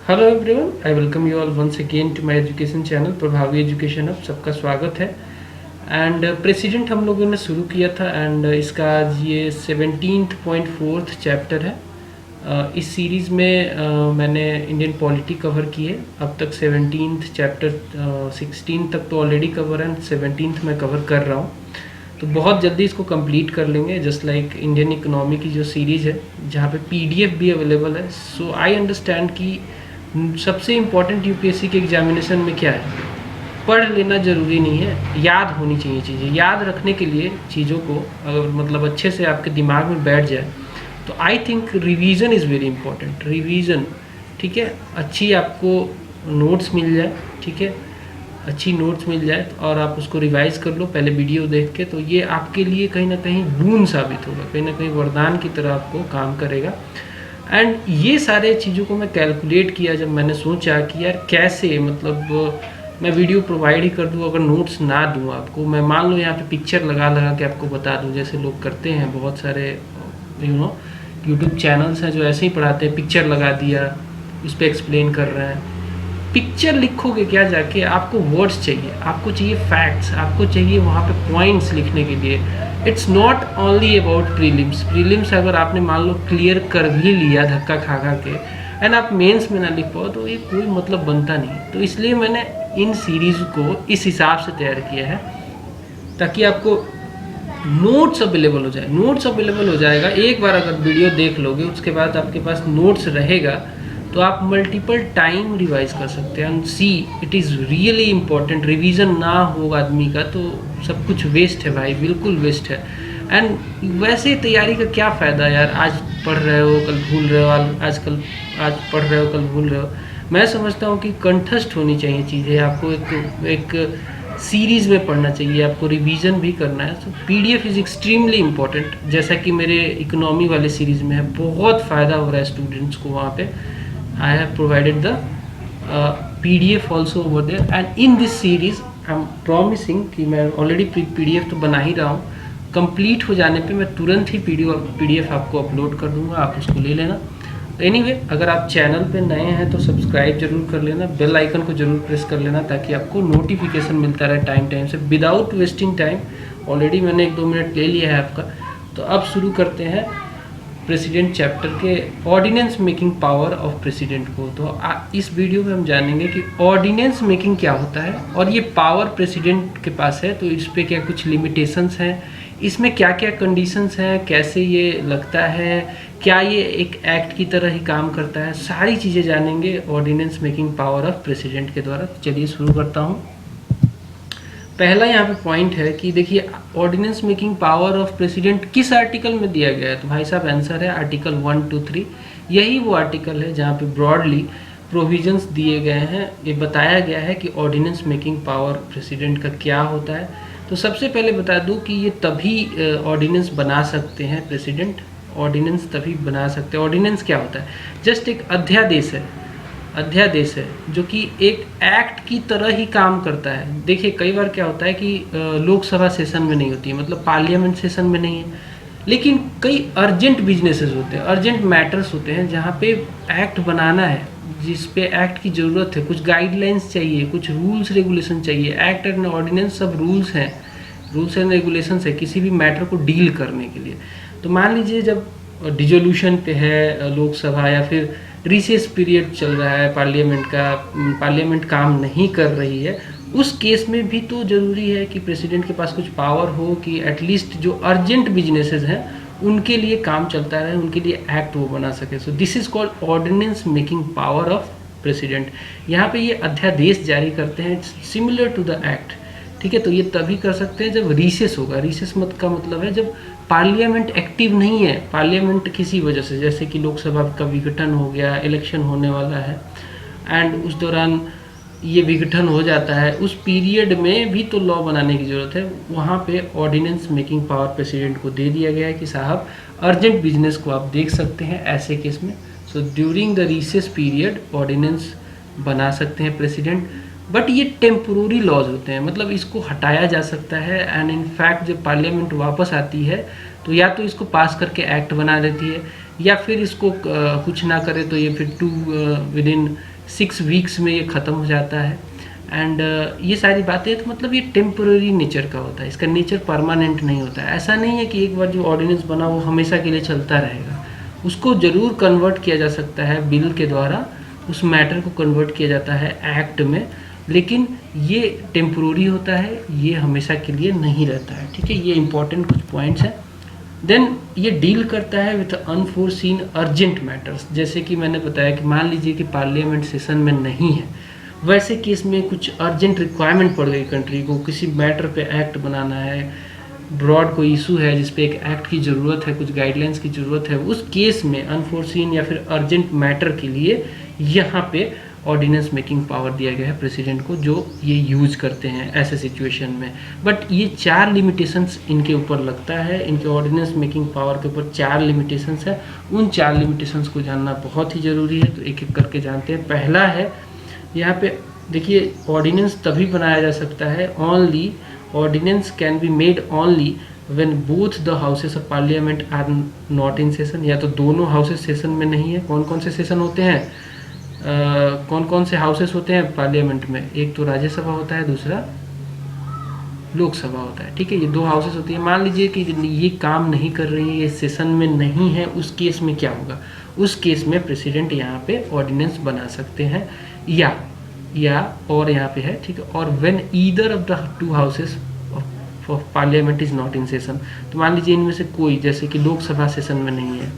Hello everyone, I welcome you all once again to my education channel Prabhavi education अब सबका स्वागत है। And president हम लोगों ने शुरू किया था एंड इसका आज ये 17.4 चैप्टर है। इस सीरीज़ में मैंने इंडियन पॉलिटी कवर की है। अब तक 17th चैप्टर 16 तक तो ऑलरेडी कवर है, 17th मैं कवर कर रहा हूँ, तो बहुत जल्दी इसको कंप्लीट कर लेंगे। जस्ट लाइक इंडियन इकोनॉमी की जो सीरीज़ है जहाँ पे पीडीएफ भी अवेलेबल है। सो आई अंडरस्टैंड कि सबसे इम्पॉर्टेंट यूपीएससी के एग्जामिनेशन में क्या है, पढ़ लेना ज़रूरी नहीं है, याद होनी चाहिए चीज़ें। याद रखने के लिए चीज़ों को अगर मतलब अच्छे से आपके दिमाग में बैठ जाए तो I think revision is very important. Revision, ठीक है, अच्छी आपको नोट्स मिल जाए, ठीक है, अच्छी नोट्स मिल जाए और आप उसको रिवाइज कर लो पहले वीडियो देख के, तो ये आपके लिए कहीं ना कहीं बून साबित होगा, कहीं ना कहीं वरदान की तरह आपको काम करेगा। एंड ये सारे चीज़ों को मैं कैलकुलेट किया जब मैंने सोचा कि यार कैसे, मतलब मैं वीडियो प्रोवाइड ही कर दूँ अगर नोट्स ना दूँ आपको। मैं मान लो यहाँ पे पिक्चर लगा के आपको बता दूँ, जैसे लोग करते हैं, बहुत सारे यूट्यूब चैनल्स हैं जो ऐसे ही पढ़ाते हैं, पिक्चर लगा दिया, उस पर एक्सप्लेन कर रहे हैं। पिक्चर लिखोगे क्या जाके, आपको वर्ड्स चाहिए, आपको चाहिए फैक्ट्स, आपको चाहिए वहाँ पे पॉइंट्स लिखने के लिए। It's not only about prelims अगर आपने मान लो क्लियर कर भी लिया धक्का खा के एंड आप मेंस में ना लिख पाओ तो ये कोई मतलब बनता नहीं। तो इसलिए मैंने इन सीरीज़ को इस हिसाब से तैयार किया है ताकि आपको नोट्स अवेलेबल हो जाए। नोट्स अवेलेबल हो जाएगा, एक बार अगर वीडियो देख लोगे उसके बाद आपके पास नोट्स रहेगा तो आप मल्टीपल टाइम रिवाइज कर सकते हैं। And see, it is really important. Revision ना हो आदमी का तो सब कुछ वेस्ट है भाई, बिल्कुल वेस्ट है। एंड वैसे तैयारी का क्या फ़ायदा यार, आज पढ़ रहे हो कल भूल रहे हो, आज पढ़ रहे हो कल भूल रहे हो। मैं समझता हूँ कि कंठस्थ होनी चाहिए चीज़ें, आपको एक सीरीज़ में पढ़ना चाहिए, आपको रिवीजन भी करना है। तो पीडीएफ इज़ एक्सट्रीमली इम्पॉर्टेंट, जैसा कि मेरे इकोनॉमी वाले सीरीज़ में है, बहुत फ़ायदा हो रहा है स्टूडेंट्स को वहाँ पे। I have provided the PDF also over there and in this series I'm promising कि मैं already PDF तो बना ही रहा हूँ, कंप्लीट हो जाने पे मैं तुरंत ही PDF आपको अपलोड कर दूंगा, आप उसको ले लेना। एनीवे, अगर आप चैनल पे नए हैं तो सब्सक्राइब जरूर कर लेना, बेल आइकन को जरूर प्रेस कर लेना ताकि आपको नोटिफिकेशन मिलता रहे टाइम से विदाउट वेस्टिंग टाइम। ऑलरेडी मैंने 1-2 मिनट ले लिया है आपका, तो अब शुरू करते हैं प्रेसिडेंट चैप्टर के ordinance making power of president को। तो इस वीडियो में हम जानेंगे कि ऑर्डिनेंस मेकिंग क्या होता है और ये पावर प्रेसिडेंट के पास है तो इस पे क्या कुछ लिमिटेशंस हैं, इसमें क्या क्या कंडीशंस हैं, कैसे ये लगता है, क्या ये एक एक्ट की तरह ही काम करता है, सारी चीज़ें जानेंगे ordinance making power of president के द्वारा। तो चलिए शुरू करता हूँ। पहला यहाँ पे पॉइंट है कि देखिए ordinance making power of president किस आर्टिकल में दिया गया है, तो भाई साहब आंसर है आर्टिकल 1, 2, 3। यही वो आर्टिकल है जहाँ पे ब्रॉडली प्रोविजंस दिए गए हैं, ये बताया गया है कि ऑर्डिनेंस मेकिंग पावर प्रेसिडेंट का क्या होता है। तो सबसे पहले बता दूँ कि ये तभी ऑर्डिनेंस बना सकते हैं प्रेसिडेंट, ऑर्डिनेंस तभी बना सकते हैं। ऑर्डिनेंस क्या होता है, जस्ट एक अध्यादेश है जो कि एक एक्ट की तरह ही काम करता है। देखिए कई बार क्या होता है कि लोकसभा सेशन में नहीं होती है, मतलब पार्लियामेंट सेशन में नहीं है, लेकिन कई अर्जेंट बिजनेसेस होते हैं, अर्जेंट मैटर्स होते हैं जहाँ पे एक्ट बनाना है, जिस पे एक्ट की ज़रूरत है, कुछ गाइडलाइंस चाहिए, कुछ रूल्स रेगुलेशन चाहिए। एक्ट एंड ऑर्डिनेंस सब रूल्स हैं, रूल्स एंड रेगुलेशंस है किसी भी मैटर को डील करने के लिए। तो मान लीजिए जब डिसोल्यूशन पे है लोकसभा या फिर रिसेस पीरियड चल रहा है पार्लियामेंट काम नहीं कर रही है, उस केस में भी तो ज़रूरी है कि प्रेसिडेंट के पास कुछ पावर हो कि एटलीस्ट जो अर्जेंट बिजनेसेस हैं उनके लिए काम चलता रहे, उनके लिए एक्ट वो बना सके। So this is called ordinance making power of president. यहाँ पे ये अध्यादेश जारी करते हैं सिमिलर टू द एक्ट, ठीक है। तो ये तभी कर सकते हैं जब रिसेस होगा। रिसेस मत का मतलब है जब पार्लियामेंट एक्टिव नहीं है, पार्लियामेंट किसी वजह से, जैसे कि लोकसभा का विघटन हो गया, इलेक्शन होने वाला है एंड उस दौरान ये विघटन हो जाता है, उस पीरियड में भी तो लॉ बनाने की ज़रूरत है। वहाँ पे ऑर्डिनेंस मेकिंग पावर प्रेसिडेंट को दे दिया गया है कि साहब अर्जेंट बिजनेस को आप देख सकते हैं ऐसे केस में। So during the recess period ordinance बना सकते हैं प्रेसिडेंट, बट ये टेम्पोररी लॉज होते हैं, मतलब इसको हटाया जा सकता है। एंड इन फैक्ट जब पार्लियामेंट वापस आती है तो या तो इसको पास करके एक्ट बना देती है या फिर इसको कुछ ना करे तो ये फिर विदिन 6 वीक्स में ये ख़त्म हो जाता है। एंड ये सारी बातें तो मतलब ये टेम्पररी नेचर का होता है, इसका नेचर परमानेंट नहीं होता है। ऐसा नहीं है कि एक बार जो ऑर्डिनेंस बना वो हमेशा के लिए चलता रहेगा, उसको ज़रूर कन्वर्ट किया जा सकता है बिल के द्वारा, उस मैटर को कन्वर्ट किया जाता है एक्ट में, लेकिन ये टेम्पररी होता है, ये हमेशा के लिए नहीं रहता है। ठीक है, ये इंपॉर्टेंट कुछ पॉइंट्स हैं। देन ये डील करता है विथ अनफोर्सीन अर्जेंट मैटर्स, जैसे कि मैंने बताया कि मान लीजिए कि पार्लियामेंट सेशन में नहीं है, वैसे केस में कुछ अर्जेंट रिक्वायरमेंट पड़ गई कंट्री को, किसी मैटर पे एक्ट बनाना है, ब्रॉड कोई इशू है जिस पे एक एक्ट की ज़रूरत है, कुछ गाइडलाइंस की ज़रूरत है, उस केस में अनफोर्सीन या फिर अर्जेंट मैटर के लिए यहाँ पे ऑर्डिनेंस मेकिंग पावर दिया गया है प्रेसिडेंट को, जो ये यूज करते हैं ऐसे सिचुएशन में। बट ये 4 लिमिटेशंस इनके ऊपर लगता है, इनके ऑर्डिनेंस मेकिंग पावर के ऊपर 4 लिमिटेशंस है। उन 4 लिमिटेशंस को जानना बहुत ही ज़रूरी है, तो एक एक करके जानते हैं। पहला है यहाँ पे देखिए, ऑर्डिनेंस तभी बनाया जा सकता है, only ordinance can be made only when both the houses of parliament are not in session, या तो दोनों हाउसेस सेशन में नहीं है। कौन कौन से सेशन होते हैं, कौन कौन से हाउसेस होते हैं पार्लियामेंट में, एक तो राज्यसभा होता है, दूसरा लोकसभा होता है। ठीक है, ये 2 हाउसेस होती है। मान लीजिए कि ये काम नहीं कर रही है, ये सेशन में नहीं है, उस केस में क्या होगा, उस केस में प्रेसिडेंट यहाँ पे ऑर्डिनेंस बना सकते हैं, या और यहाँ पे है, ठीक है, और when either of the 2 houses of parliament is not in session, तो मान लीजिए इनमें से कोई, जैसे कि लोकसभा सेशन में नहीं है,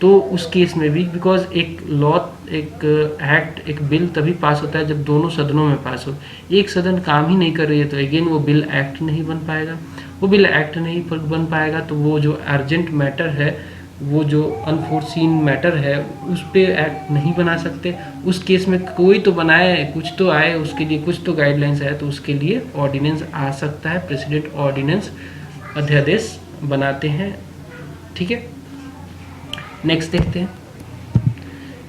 तो उस केस में भी, बिकॉज एक लॉ, एक एक्ट, एक बिल तभी पास होता है जब दोनों सदनों में पास हो। एक सदन काम ही नहीं कर रही है तो अगेन वो बिल एक्ट नहीं बन पाएगा, वो बिल एक्ट नहीं बन पाएगा, तो वो जो अर्जेंट मैटर है, वो जो अनफोर्सीन मैटर है, उस पे एक्ट नहीं बना सकते। उस केस में कोई तो बनाए, कुछ तो आए, उसके लिए कुछ तो गाइडलाइंस आए, तो उसके लिए ऑर्डिनेंस आ सकता है। प्रेसिडेंट ऑर्डिनेंस, अध्यादेश बनाते हैं। ठीक है, नेक्स्ट देखते हैं।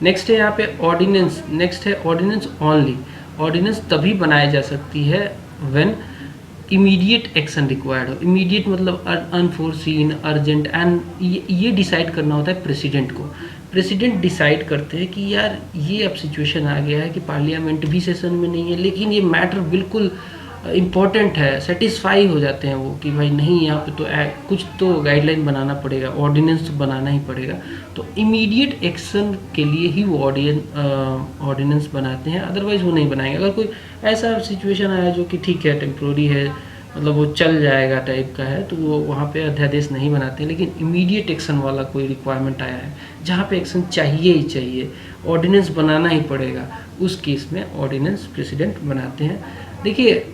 नेक्स्ट है यहाँ पे ऑर्डिनेंस, नेक्स्ट है ऑर्डिनेंस ओनली। ऑर्डिनेंस तभी बनाई जा सकती है व्हेन इमीडिएट एक्शन रिक्वायर्ड हो। इमीडिएट मतलब अनफोर्सीन, अर्जेंट, एंड ये डिसाइड करना होता है प्रेसिडेंट को। प्रेसिडेंट डिसाइड करते हैं कि यार ये अब सिचुएशन आ गया है कि पार्लियामेंट भी सेशन में नहीं है, लेकिन ये मैटर बिल्कुल इम्पॉर्टेंट है, सेटिस्फाई हो जाते हैं वो कि भाई नहीं, यहाँ पे तो कुछ तो गाइडलाइन बनाना पड़ेगा, ऑर्डिनेंस तो बनाना ही पड़ेगा। तो इमीडिएट एक्शन के लिए ही वो ऑर्डिनेंस बनाते हैं, अदरवाइज वो नहीं बनाएंगे। अगर कोई ऐसा सिचुएशन आया जो कि ठीक है, टेम्प्रोरी है, मतलब वो चल जाएगा टाइप का है, तो वो वहाँ पे अध्यादेश नहीं बनाते। लेकिन इमीडिएट एक्शन वाला कोई रिक्वायरमेंट आया है जहाँ पे एक्शन चाहिए ही चाहिए, ऑर्डिनेंस बनाना ही पड़ेगा, उस केस में ऑर्डिनेंस प्रेसिडेंट बनाते हैं। देखिए,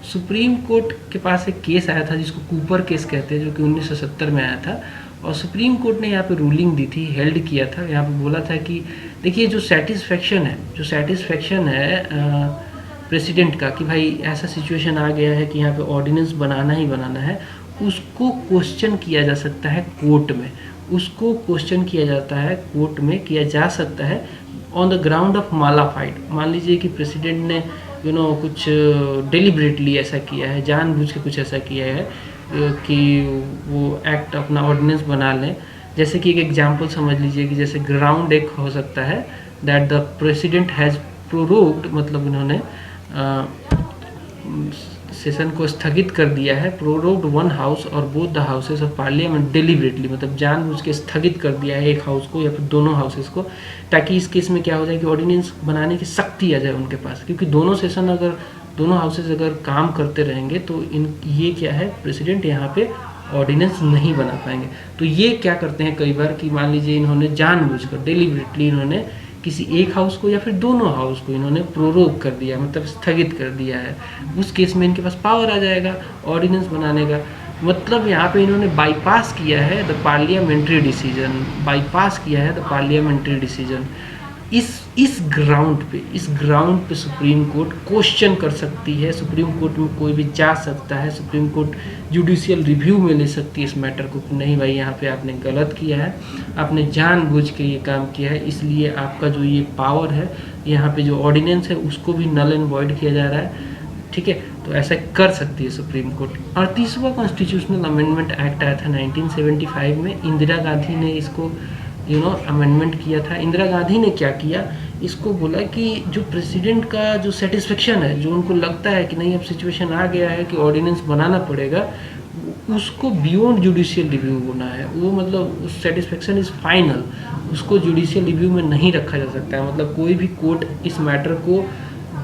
सुप्रीम कोर्ट के पास एक केस आया था जिसको कूपर केस कहते हैं, जो कि 1970 में आया था, और सुप्रीम कोर्ट ने यहाँ पे रूलिंग दी थी, हेल्ड किया था। यहाँ पे बोला था कि देखिए, जो सेटिस्फेक्शन है प्रेसिडेंट का कि भाई ऐसा सिचुएशन आ गया है कि यहाँ पे ऑर्डिनेंस बनाना ही बनाना है, उसको क्वेश्चन किया जा सकता है कोर्ट में, उसको क्वेश्चन किया जाता है कोर्ट में, किया जा सकता है on the ground of mala fide. मान लीजिए कि प्रेसिडेंट ने कुछ डेलिबरेटली ऐसा किया है, जानबूझ के कुछ ऐसा किया है कि वो एक्ट अपना ऑर्डिनेंस बना लें। जैसे कि एक एग्जांपल समझ लीजिए कि जैसे ग्राउंड एक हो सकता है दैट द प्रेसिडेंट हैज़ प्रोरोग्ड, मतलब इन्होंने सेशन को स्थगित कर दिया है, प्रोरोग्ड वन हाउस और both the houses of parliament deliberately, मतलब जानबूझ के स्थगित कर दिया है एक हाउस को या फिर दोनों हाउसेस को, ताकि इस केस में क्या हो जाए कि ऑर्डिनेंस बनाने की शक्ति आ जाए उनके पास। क्योंकि दोनों सेशन अगर, दोनों हाउसेस अगर काम करते रहेंगे तो ये क्या है, प्रेसिडेंट यहाँ पे ऑर्डिनेंस नहीं बना पाएंगे। तो ये क्या करते हैं कई बार कि मान लीजिए इन्होंने जानबूझकर डेलिबरेटली इन्होंने किसी एक हाउस को या फिर दोनों हाउस को इन्होंने प्रोरोग कर दिया, मतलब स्थगित कर दिया है, उस केस में इनके पास पावर आ जाएगा ऑर्डिनेंस बनाने का। मतलब यहाँ पे इन्होंने बाईपास किया है द पार्लियामेंट्री डिसीजन, बाईपास किया है द पार्लियामेंट्री डिसीजन। इस ग्राउंड पे सुप्रीम कोर्ट क्वेश्चन कर सकती है, सुप्रीम कोर्ट में कोई भी जा सकता है, सुप्रीम कोर्ट जुडिशियल रिव्यू में ले सकती है इस मैटर को कि नहीं भाई यहाँ पे आपने गलत किया है, आपने जानबूझ के ये काम किया है, इसलिए आपका जो ये पावर है, यहाँ पे जो ऑर्डिनेंस है उसको भी नल एंड वॉइड किया जा रहा है। ठीक है, तो ऐसा कर सकती है सुप्रीम कोर्ट। 38वां कॉन्स्टिट्यूशनल अमेंडमेंट एक्ट आया था 1975 में, इंदिरा गांधी ने इसको अमेंडमेंट किया था। इंदिरा गांधी ने क्या किया, इसको बोला कि जो प्रेसिडेंट का जो सेटिस्फेक्शन है, जो उनको लगता है कि नहीं अब सिचुएशन आ गया है कि ऑर्डिनेंस बनाना पड़ेगा, उसको बियॉन्ड जुडिशियल रिव्यू होना है। वो मतलब उस सेटिस्फेक्शन इज़ फाइनल, उसको जुडिशियल रिव्यू में नहीं रखा जा सकता है। मतलब कोई भी कोर्ट इस मैटर को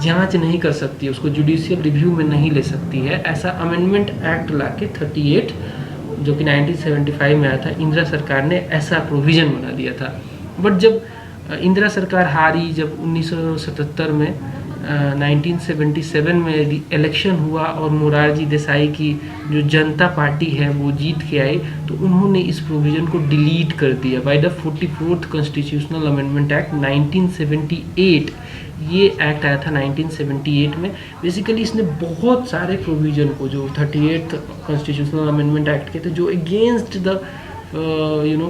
जांच नहीं कर सकती है, उसको जुडिशियल रिव्यू में नहीं ले सकती है। ऐसा अमेंडमेंट एक्ट ला के 38 जो कि 1975 में आया था, इंदिरा सरकार ने ऐसा प्रोविज़न बना दिया था। बट जब इंदिरा सरकार हारी, जब 1977 में 1977 में इलेक्शन हुआ और मोरारजी देसाई की जो जनता पार्टी है वो जीत के आई, तो उन्होंने इस प्रोविज़न को डिलीट कर दिया by the 44th constitutional amendment act 1978। ये एक्ट आया था 1978 में। बेसिकली इसने बहुत सारे प्रोविज़न को, जो 38th कॉन्स्टिट्यूशनल अमेंडमेंट एक्ट के थे, जो अगेंस्ट द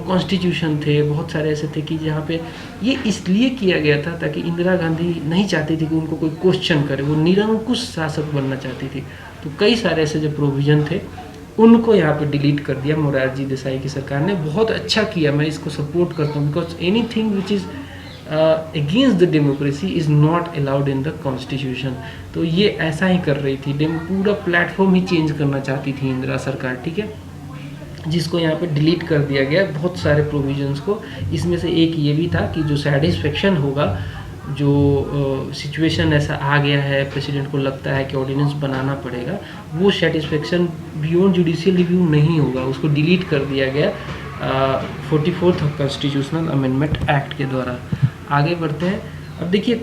कॉन्स्टिट्यूशन थे, बहुत सारे ऐसे थे कि जहाँ पे ये इसलिए किया गया था ताकि इंदिरा गांधी नहीं चाहती थी कि उनको कोई क्वेश्चन करे, वो निरंकुश शासक बनना चाहती थी। तो कई सारे ऐसे जो प्रोविज़न थे उनको यहाँ पे डिलीट कर दिया मोरारजी देसाई की सरकार ने। बहुत अच्छा किया, मैं इसको सपोर्ट करता हूँ, because anything which is against the democracy is not allowed in the constitution. तो ये ऐसा ही कर रही थी, पूरा प्लेटफॉर्म ही चेंज करना चाहती थी इंदिरा सरकार, ठीक है, जिसको यहाँ पे डिलीट कर दिया गया बहुत सारे प्रोविजंस को। इसमें से एक ये भी था कि जो सेटिस्फेक्शन होगा, जो सिचुएशन ऐसा आ गया है, प्रेसिडेंट को लगता है कि ऑर्डिनेंस बनाना पड़ेगा, वो सेटिस्फेक्शन बियॉन्ड जुडिशियल रिव्यू नहीं होगा, उसको डिलीट कर दिया गया 44th कॉन्स्टिट्यूशनल अमेंडमेंट एक्ट के द्वारा। आगे बढ़ते हैं। अब देखिए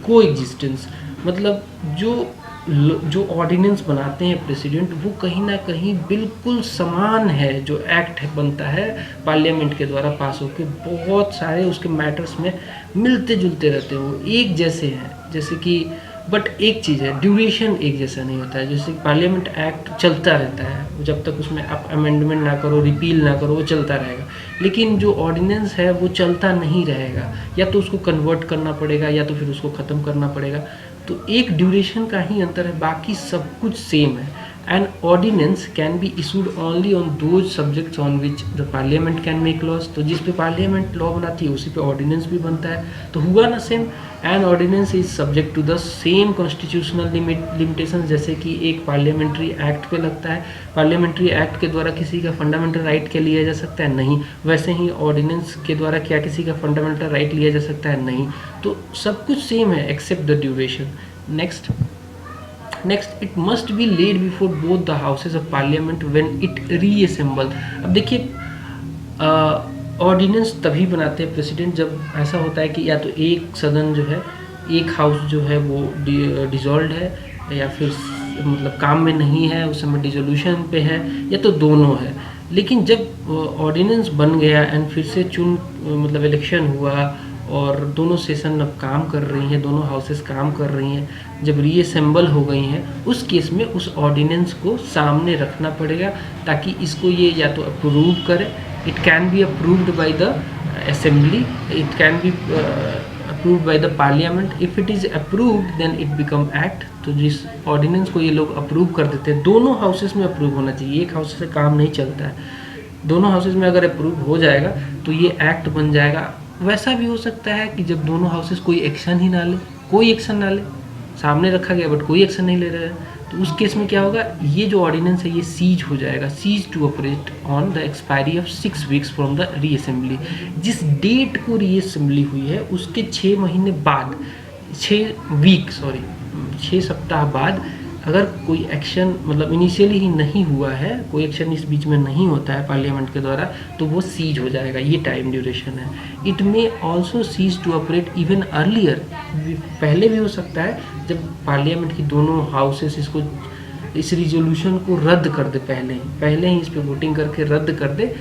को एग्जिस्टेंस, मतलब जो ऑर्डिनेंस बनाते हैं प्रेसिडेंट, वो कहीं ना कहीं बिल्कुल समान है जो एक्ट बनता है पार्लियामेंट के द्वारा पास होकर। बहुत सारे उसके मैटर्स में मिलते जुलते रहते हैं, वो एक जैसे हैं, जैसे कि बट एक चीज़ है, ड्यूरेशन एक जैसा नहीं होता है। जैसे पार्लियामेंट एक्ट चलता रहता है, जब तक उसमें आप अमेंडमेंट ना करो, रिपील ना करो, वो चलता रहेगा। लेकिन जो ऑर्डिनेंस है वो चलता नहीं रहेगा, या तो उसको कन्वर्ट करना पड़ेगा या तो फिर उसको ख़त्म करना पड़ेगा। तो एक ड्यूरेशन का ही अंतर है, बाकी सब कुछ सेम है। And ordinance can be issued only on those subjects on which the parliament can make laws. तो जिस पे पार्लियामेंट लॉ बनाती है उसी पे ऑर्डिनेंस भी बनता है, तो हुआ ना same. And ordinance is subject to the same constitutional limitation, जैसे कि एक पार्लियामेंट्री एक्ट पे लगता है। पार्लियामेंट्री एक्ट के द्वारा किसी का फंडामेंटल राइट क्या लिया जा सकता है? नहीं। वैसे ही ऑर्डिनेंस के द्वारा क्या किसी का फंडामेंटल राइट लिया जा सकता है? नहीं। तो सब कुछ सेम है except the duration. Next it must be laid before both the houses of parliament when it reassemble. अब देखिए ऑर्डिनेंस तभी बनाते हैं प्रेसिडेंट जब ऐसा होता है कि या तो एक सदन जो है, एक हाउस जो है वो डिसॉल्व है, या फिर मतलब काम में नहीं है, उस समय डिसोल्यूशन पे है, या तो दोनों है। लेकिन जब ऑर्डिनेंस बन गया एंड फिर से मतलब इलेक्शन हुआ और दोनों सेशन अब काम कर रही हैं, दोनों हाउसेस काम कर रही हैं, जब रीअसेंबल हो गई हैं, उस केस में उस ऑर्डिनेंस को सामने रखना पड़ेगा ताकि इसको ये या तो अप्रूव करे। It can be approved by the assembly, it can be approved by the parliament. If it is approved then it become act. तो जिस ऑर्डिनेंस को ये लोग अप्रूव कर देते हैं, दोनों हाउसेस में अप्रूव होना चाहिए, एक हाउस से काम नहीं चलता है। दोनों हाउसेस में अगर अप्रूव हो जाएगा तो ये एक्ट बन जाएगा। वैसा भी हो सकता है कि जब दोनों हाउसेस कोई एक्शन ही ना ले, कोई एक्शन ना ले, सामने रखा गया बट कोई एक्शन नहीं ले रहा है, तो उस केस में क्या होगा, ये जो ऑर्डिनेंस है ये सीज हो जाएगा, cease to operate on the expiry of 6 weeks from the reassembly. जिस डेट को रीअसेंबली हुई है उसके 6 महीने बाद, 6 सप्ताह बाद अगर कोई एक्शन मतलब इनिशियली ही नहीं हुआ है, कोई एक्शन इस बीच में नहीं होता है पार्लियामेंट के द्वारा, तो वो सीज हो जाएगा। ये टाइम ड्यूरेशन है। It may also cease to operate even earlier, पहले भी हो सकता है जब पार्लियामेंट की दोनों हाउसेस इस रिजोल्यूशन को रद्द कर दे, पहले ही इस पर वोटिंग करके रद्द कर दे,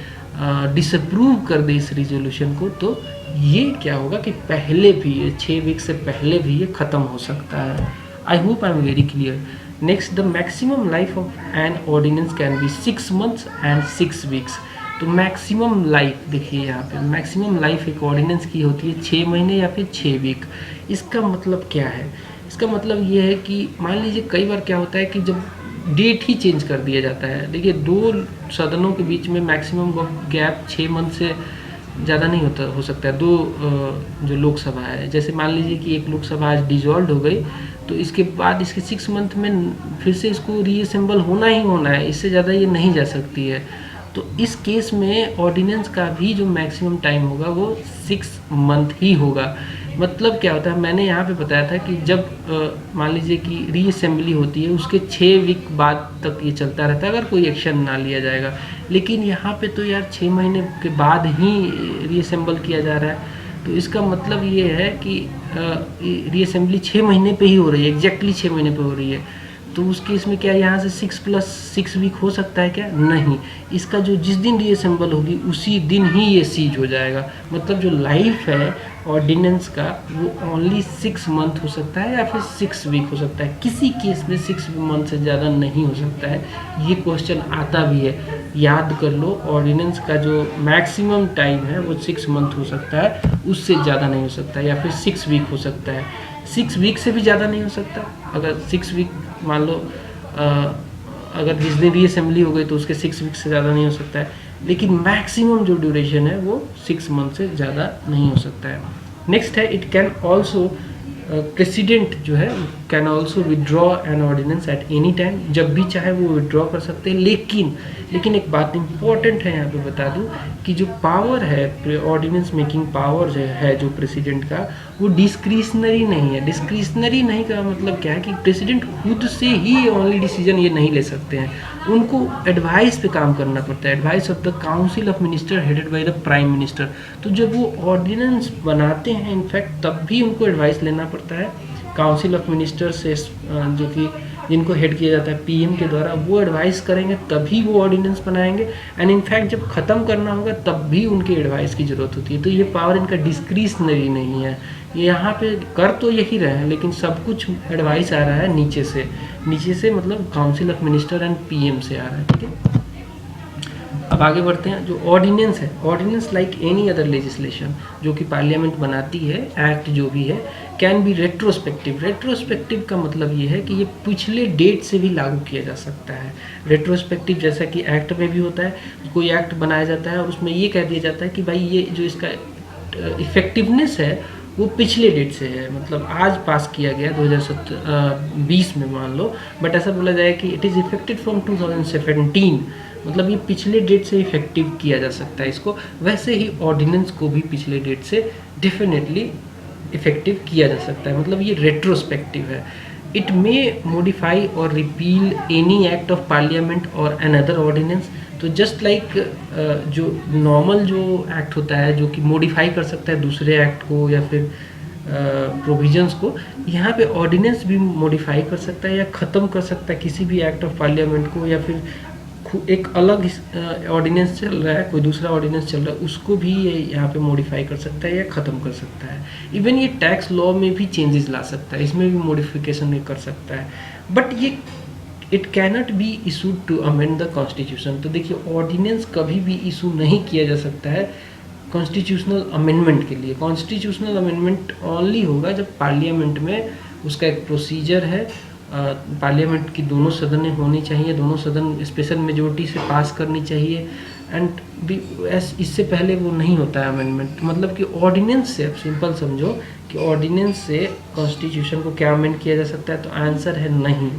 डिसअप्रूव कर दे इस रिजोल्यूशन को, तो ये क्या होगा कि पहले भी 6 वीक से पहले भी ये ख़त्म हो सकता है। I hope I am very clear. Next, the maximum life of an ordinance can be 6 months and 6 weeks। तो मैक्सिमम लाइफ देखिए यहाँ पे, मैक्सिमम लाइफ एक ऑर्डिनेंस की होती है 6 महीने या फिर 6 वीक। इसका मतलब क्या है? इसका मतलब ये है कि मान लीजिए कई बार क्या होता है कि जब डेट ही चेंज कर दिया जाता है। देखिए 2 सदनों के बीच में मैक्सिमम गैप 6 मंथ से ज़्यादा नहीं हो सकता है। 2 जो लोकसभा है, जैसे मान लीजिए कि एक लोकसभा आज डिसॉल्व हो गई, तो इसके बाद इसके 6 मंथ में फिर से इसको रीअसेंबल होना ही होना है, इससे ज़्यादा ये नहीं जा सकती है। तो इस केस में ऑर्डिनेंस का भी जो मैक्सिमम टाइम होगा वो 6 मंथ ही होगा। मतलब क्या होता है, मैंने यहाँ पे बताया था कि जब मान लीजिए कि रीअसेंबली होती है, उसके 6 वीक बाद तक ये चलता रहता है अगर कोई एक्शन ना लिया जाएगा। लेकिन यहाँ पे तो यार 6 महीने के बाद ही रीअसेंबल किया जा रहा है, तो इसका मतलब ये है कि रीअसेंबली 6 महीने पे ही हो रही है, एग्जैक्टली 6 महीने पे हो रही है। तो उस केस में क्या यहाँ से 6+6 वीक हो सकता है क्या? नहीं, इसका जो जिस दिन रीअसेंबल होगी उसी दिन ही ये सीज हो जाएगा। मतलब जो लाइफ है ऑर्डिनेंस का वो ओनली 6 मंथ हो सकता है या फिर 6 वीक हो सकता है, किसी केस में 6 मंथ से ज़्यादा नहीं हो सकता है। ये क्वेश्चन आता भी है, याद कर लो। ऑर्डिनेंस का जो मैक्सिमम टाइम है वो 6 मंथ हो सकता है, उससे ज़्यादा नहीं हो सकता, या फिर 6 वीक हो सकता है। 6 वीक से भी ज़्यादा नहीं हो सकता। अगर 6 वीक मान लो अगर जिस दिन रीअसेंबली हो गई तो उसके 6 वीक से ज़्यादा नहीं हो सकता है, लेकिन मैक्सिमम जो ड्यूरेशन है वो 6 मंथ से ज़्यादा नहीं हो सकता है। नेक्स्ट है, इट कैन ऑल्सो प्रेसिडेंट जो है can also withdraw an ordinance at any time, जब भी चाहे वो विड्रॉ कर सकते हैं। लेकिन एक बात इंपॉर्टेंट है यहाँ पे बता दूँ कि जो पावर है ऑर्डिनेंस मेकिंग पावर जो है जो प्रेसिडेंट का, वो डिस्क्रिशनरी नहीं है। डिस्क्रिशनरी नहीं का मतलब क्या है कि प्रेसिडेंट खुद से ही ओनली डिसीजन ये नहीं ले सकते हैं, उनको एडवाइस पे काम करना पड़ता है, advice of the council of minister headed by the prime minister. तो जब वो ऑर्डिनेंस बनाते हैं इनफैक्ट तब भी उनको एडवाइस लेना पड़ता है काउंसिल ऑफ मिनिस्टर से, जो कि जिनको हेड किया जाता है पीएम के द्वारा। वो एडवाइस करेंगे तभी वो ऑर्डिनेंस बनाएंगे, एंड इनफैक्ट जब ख़त्म करना होगा तब भी उनके एडवाइस की ज़रूरत होती है। तो ये पावर इनका डिस्क्रिशनरी नहीं है, ये यहाँ पे कर तो यही रहे हैं लेकिन सब कुछ एडवाइस आ रहा है नीचे से मतलब council of minister and PM से आ रहा है। ठीक है, अब आगे बढ़ते हैं। जो ऑर्डिनेंस है, ordinance like any other legislation जो कि पार्लियामेंट बनाती है, एक्ट जो भी है, कैन बी रेट्रोस्पेक्टिव। रेट्रोस्पेक्टिव का मतलब ये है कि ये पिछले डेट से भी लागू किया जा सकता है। रेट्रोस्पेक्टिव जैसा कि एक्ट में भी होता है, कोई एक्ट बनाया जाता है और उसमें ये कह दिया जाता है कि भाई ये जो इसका इफेक्टिवनेस है वो पिछले डेट से है, मतलब आज पास किया गया 2020 में मान लो, बट ऐसा बोला जाए कि इट इज़ इफेक्टेड फ्रॉम 2017, मतलब ये पिछले डेट से इफेक्टिव किया जा सकता है इसको। वैसे ही ऑर्डिनेंस को भी पिछले डेट से डेफिनेटली इफेक्टिव किया जा सकता है, मतलब ये रेट्रोस्पेक्टिव है। इट मे मॉडिफाई और repeal any act of parliament और अनदर ऑर्डिनेंस। तो जस्ट लाइक जो नॉर्मल जो एक्ट होता है जो कि मॉडिफाई कर सकता है दूसरे एक्ट को या फिर प्रोविजंस को, यहाँ पे ऑर्डिनेंस भी मॉडिफाई कर सकता है या ख़त्म कर सकता है किसी भी एक्ट ऑफ पार्लियामेंट को, या फिर एक अलग ऑर्डिनेंस चल रहा है, कोई दूसरा ऑर्डिनेंस चल रहा है, उसको भी ये यहाँ पे मॉडिफाई कर सकता है या ख़त्म कर सकता है। इवन ये टैक्स लॉ में भी चेंजेस ला सकता है, इसमें भी मॉडिफिकेशन कर सकता है, बट ये it cannot be issued to amend the constitution. तो देखिए, ऑर्डिनेंस कभी भी इशू नहीं किया जा सकता है कॉन्स्टिट्यूशनल अमेंडमेंट के लिए। कॉन्स्टिट्यूशनल अमेंडमेंट ओनली होगा जब पार्लियामेंट में उसका एक प्रोसीजर है, पार्लियामेंट की दोनों सदनें होनी चाहिए, दोनों सदन स्पेशल मेजोरिटी से पास करनी चाहिए, एंड इससे पहले वो नहीं होता है अमेंडमेंट। मतलब कि ऑर्डिनेंस से, आप सिंपल समझो कि ऑर्डिनेंस से कॉन्स्टिट्यूशन को क्या अमेंड किया जा सकता है, तो आंसर है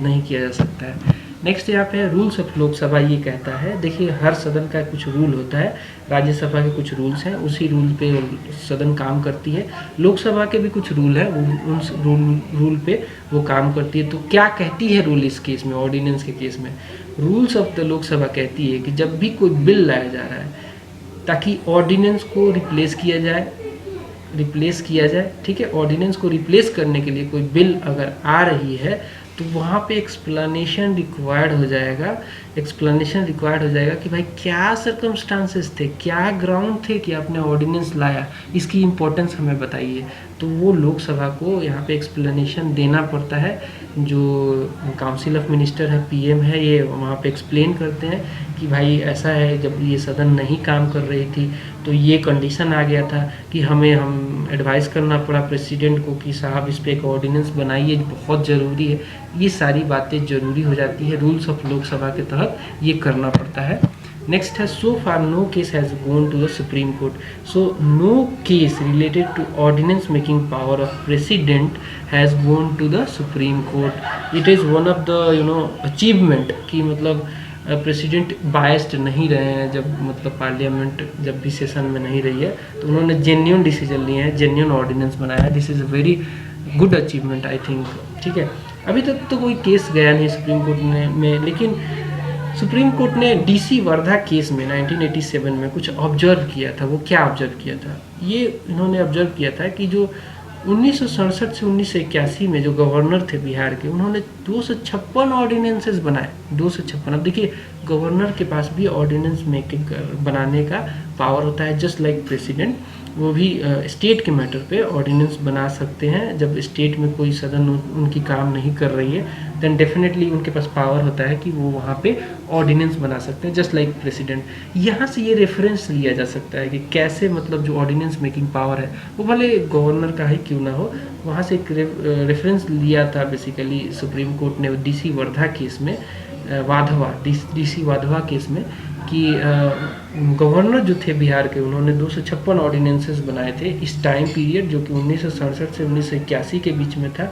नहीं किया जा सकता है। नेक्स्ट यहाँ पे रूल्स ऑफ लोकसभा ये कहता है, देखिए हर सदन का कुछ रूल होता है, राज्यसभा के कुछ रूल्स हैं, उसी रूल पे सदन काम करती है। लोकसभा के भी कुछ रूल है, वो उन रूल पे वो काम करती है। तो क्या कहती है रूल इस केस में, ऑर्डिनेंस के केस में? रूल्स ऑफ द लोकसभा कहती है कि जब भी कोई बिल लाया जा रहा है ताकि ऑर्डिनेंस को रिप्लेस किया जाए, ठीक है, ऑर्डिनेंस को रिप्लेस करने के लिए कोई बिल अगर आ रही है तो वहाँ पे एक्सप्लेनेशन रिक्वायर्ड हो जाएगा कि भाई क्या सर्कमस्टांसेस थे, क्या ग्राउंड थे कि आपने ऑर्डिनेंस लाया, इसकी इम्पोर्टेंस हमें बताइए। तो वो लोकसभा को यहाँ पे एक्सप्लेनेशन देना पड़ता है। जो काउंसिल ऑफ मिनिस्टर है, पीएम है, ये वहाँ पे एक्सप्लेन करते हैं कि भाई ऐसा है, जब ये सदन नहीं काम कर रही थी तो ये कंडीशन आ गया था कि हम एडवाइस करना पड़ा प्रेसिडेंट को कि साहब इस पर एक ऑर्डिनेंस बनाइए, बहुत ज़रूरी है। ये सारी बातें ज़रूरी हो जाती है, रूल्स ऑफ लोकसभा के तहत ये करना पड़ता है। Next has so far no case has gone to the Supreme Court. So no case related to ordinance making power of president has gone to the Supreme Court. It is one of the achievement कि मतलब president biased नहीं रहे हैं, जब मतलब parliament जब भी session में नहीं रही है तो उन्होंने जेन्युइन डिसीजन लिए हैं, जेन्युइन ऑर्डिनेंस बनाया है. This is a very good achievement I think. ठीक है, अभी तक तो कोई केस गया नहीं सुप्रीम कोर्ट में, लेकिन सुप्रीम कोर्ट ने डीसी वर्धा केस में 1987 में कुछ ऑब्जर्व किया था. वो क्या ऑब्जर्व किया था? ये इन्होंने ऑब्जर्व किया था कि जो 1967 से 1981 में जो गवर्नर थे बिहार के, उन्होंने 256 ऑर्डिनेंसेस बनाए. 256. अब देखिए, गवर्नर के पास भी ऑर्डिनेंस मेकिंग बनाने का पावर होता है, जस्ट लाइक प्रेसिडेंट. वो भी स्टेट के मैटर पे ऑर्डिनेंस बना सकते हैं. जब स्टेट में कोई सदन उनकी काम नहीं कर रही है, देन डेफिनेटली उनके पास पावर होता है कि वो वहाँ पे ऑर्डिनेंस बना सकते हैं, जस्ट लाइक प्रेसिडेंट. यहाँ से ये रेफरेंस लिया जा सकता है कि कैसे मतलब जो ऑर्डिनेंस मेकिंग पावर है वो भले गवर्नर का ही क्यों ना हो, वहाँ से एक रेफरेंस लिया था बेसिकली सुप्रीम कोर्ट ने डीसी वर्धा केस में, डीसी वाधवा केस में, कि गवर्नर जो थे बिहार के, उन्होंने 256 ऑर्डिनेंसेस बनाए थे इस टाइम पीरियड जो कि 1967 से 1981 के बीच में था.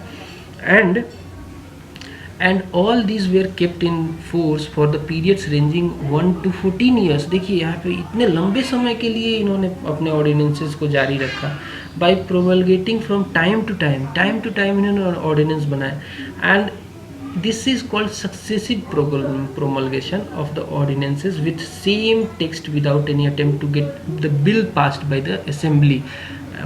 And all these where kept in force for the periods ranging 1 to 14 years. देखिए यहाँ पे इतने लंबे समय के लिए इन्होंने अपने ऑर्डिनेंसेस को जारी रखा. By promulgating from time to time इन्होंने ऑर्डिनेंस बनाए. And this is called successive promulgation of the ordinances with same text without any attempt to get the bill passed by the assembly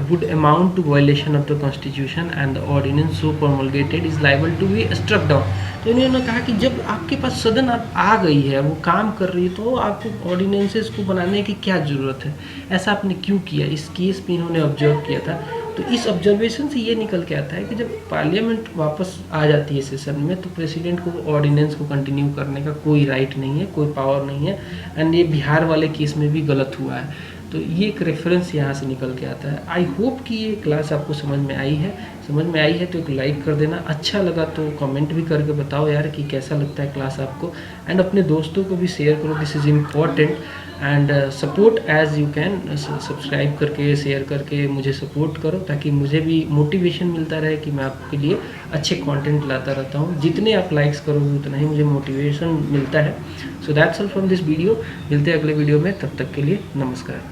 would amount to violation of the constitution and the ordinance so promulgated is liable to be struck down. तो इन्होंने कहा कि जब आपके पास सदन आप आ गई है, वो काम कर रही है, तो आपको ऑर्डिनेंसेस को बनाने की क्या ज़रूरत है? ऐसा आपने क्यों किया? इस केस में इन्होंने ऑब्जर्व किया था. तो इस ऑब्जर्वेशन से ये निकल के आता है कि जब पार्लियामेंट वापस आ जाती है सेशन में, तो प्रेसिडेंट को ऑर्डिनेंस को कंटिन्यू करने का कोई राइट नहीं है, कोई पावर नहीं है. एंड ये बिहार वाले केस में भी गलत हुआ है. तो ये एक रेफरेंस यहाँ से निकल के आता है. आई होप कि ये क्लास आपको समझ में आई है तो एक लाइक कर देना. अच्छा लगा तो कमेंट भी करके बताओ यार कि कैसा लगता है क्लास आपको. एंड अपने दोस्तों को भी शेयर करो, this is important. And support as you can, subscribe करके शेयर करके मुझे सपोर्ट करो, ताकि मुझे भी मोटिवेशन मिलता रहे कि मैं आपके लिए अच्छे कंटेंट लाता रहता हूँ. जितने आप लाइक्स करोगे उतना ही मुझे मोटिवेशन मिलता है. So that's all from this video. मिलते हैं अगले वीडियो में, तब तक के लिए नमस्कार.